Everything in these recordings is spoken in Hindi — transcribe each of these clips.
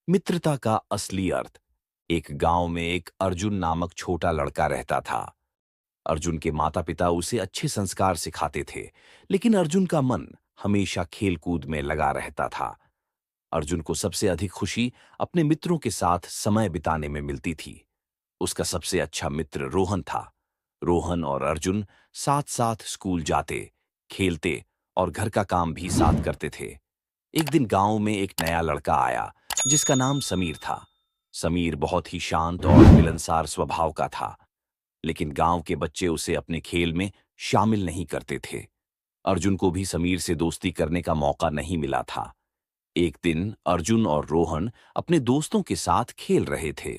मित्रता का असली अर्थ। एक गांव में एक अर्जुन नामक छोटा लड़का रहता था। अर्जुन के माता पिता उसे अच्छे संस्कार सिखाते थे, लेकिन अर्जुन का मन हमेशा खेल कूद में लगा रहता था। अर्जुन को सबसे अधिक खुशी अपने मित्रों के साथ समय बिताने में मिलती थी। उसका सबसे अच्छा मित्र रोहन था। रोहन और अर्जुन साथ साथ स्कूल जाते, खेलते और घर का काम भी साथ करते थे। एक दिन गांव में एक नया लड़का आया जिसका नाम समीर था। समीर बहुत ही शांत और मिलनसार स्वभाव का था, लेकिन गांव के बच्चे उसे अपने खेल में शामिल नहीं करते थे। अर्जुन को भी समीर से दोस्ती करने का मौका नहीं मिला था। एक दिन अर्जुन और रोहन अपने दोस्तों के साथ खेल रहे थे।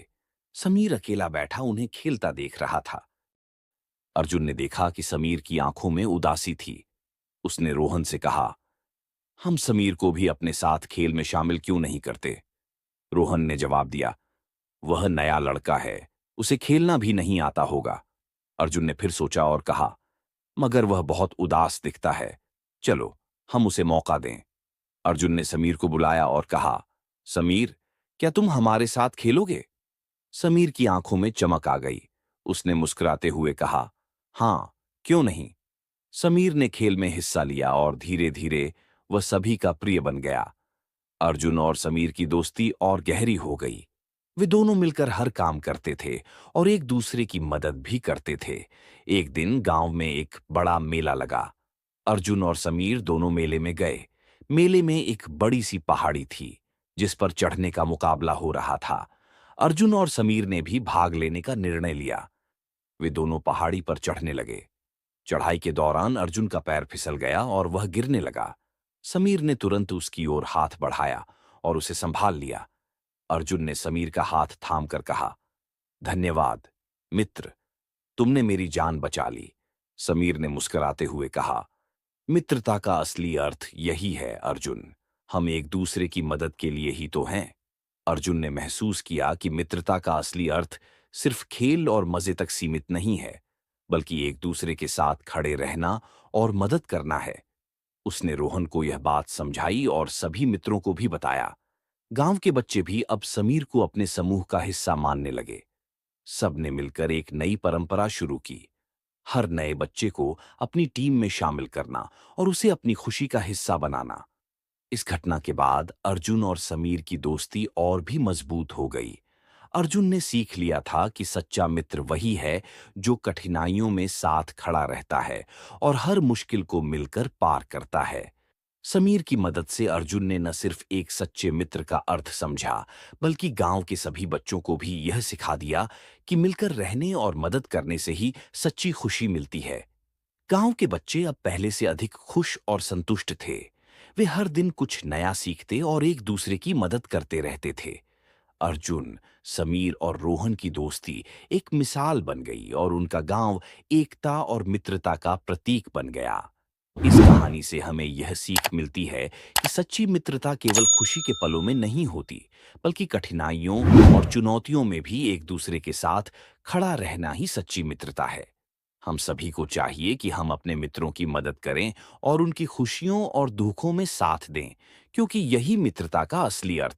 समीर अकेला बैठा उन्हें खेलता देख रहा था। अर्जुन ने देखा कि समीर की आंखों में उदासी थी। उसने रोहन से कहा, हम समीर को भी अपने साथ खेल में शामिल क्यों नहीं करते? रोहन ने जवाब दिया, वह नया लड़का है, उसे खेलना भी नहीं आता होगा। अर्जुन ने फिर सोचा और कहा, मगर वह बहुत उदास दिखता है, चलो हम उसे मौका दें। अर्जुन ने समीर को बुलाया और कहा, समीर, क्या तुम हमारे साथ खेलोगे? समीर की आंखों में चमक आ गई। उसने मुस्कुराते हुए कहा, हाँ, क्यों नहीं। समीर ने खेल में हिस्सा लिया और धीरे धीरे वह सभी का प्रिय बन गया। अर्जुन और समीर की दोस्ती और गहरी हो गई। वे दोनों मिलकर हर काम करते थे और एक दूसरे की मदद भी करते थे। एक दिन गांव में एक बड़ा मेला लगा। अर्जुन और समीर दोनों मेले में गए। मेले में एक बड़ी सी पहाड़ी थी जिस पर चढ़ने का मुकाबला हो रहा था। अर्जुन और समीर ने भी भाग लेने का निर्णय लिया। वे दोनों पहाड़ी पर चढ़ने लगे। चढ़ाई के दौरान अर्जुन का पैर फिसल गया और वह गिरने लगा। समीर ने तुरंत उसकी ओर हाथ बढ़ाया और उसे संभाल लिया। अर्जुन ने समीर का हाथ थामकर कहा, धन्यवाद मित्र, तुमने मेरी जान बचा ली। समीर ने मुस्कुराते हुए कहा, मित्रता का असली अर्थ यही है अर्जुन, हम एक दूसरे की मदद के लिए ही तो हैं। अर्जुन ने महसूस किया कि मित्रता का असली अर्थ सिर्फ खेल और मजे तक सीमित नहीं है, बल्कि एक दूसरे के साथ खड़े रहना और मदद करना है। उसने रोहन को यह बात समझाई और सभी मित्रों को भी बताया। गांव के बच्चे भी अब समीर को अपने समूह का हिस्सा मानने लगे। सबने मिलकर एक नई परंपरा शुरू की, हर नए बच्चे को अपनी टीम में शामिल करना और उसे अपनी खुशी का हिस्सा बनाना। इस घटना के बाद अर्जुन और समीर की दोस्ती और भी मजबूत हो गई। अर्जुन ने सीख लिया था कि सच्चा मित्र वही है जो कठिनाइयों में साथ खड़ा रहता है और हर मुश्किल को मिलकर पार करता है। समीर की मदद से अर्जुन ने न सिर्फ एक सच्चे मित्र का अर्थ समझा, बल्कि गांव के सभी बच्चों को भी यह सिखा दिया कि मिलकर रहने और मदद करने से ही सच्ची खुशी मिलती है। गांव के बच्चे अब पहले से अधिक खुश और संतुष्ट थे। वे हर दिन कुछ नया सीखते और एक दूसरे की मदद करते रहते थे। अर्जुन, समीर और रोहन की दोस्ती एक मिसाल बन गई और उनका गांव एकता और मित्रता का प्रतीक बन गया। इस कहानी से हमें यह सीख मिलती है कि सच्ची मित्रता केवल खुशी के पलों में नहीं होती, बल्कि कठिनाइयों और चुनौतियों में भी एक दूसरे के साथ खड़ा रहना ही सच्ची मित्रता है। हम सभी को चाहिए कि हम अपने मित्रों की मदद करें और उनकी खुशियों और दुखों में साथ दें, क्योंकि यही मित्रता का असली अर्थ है।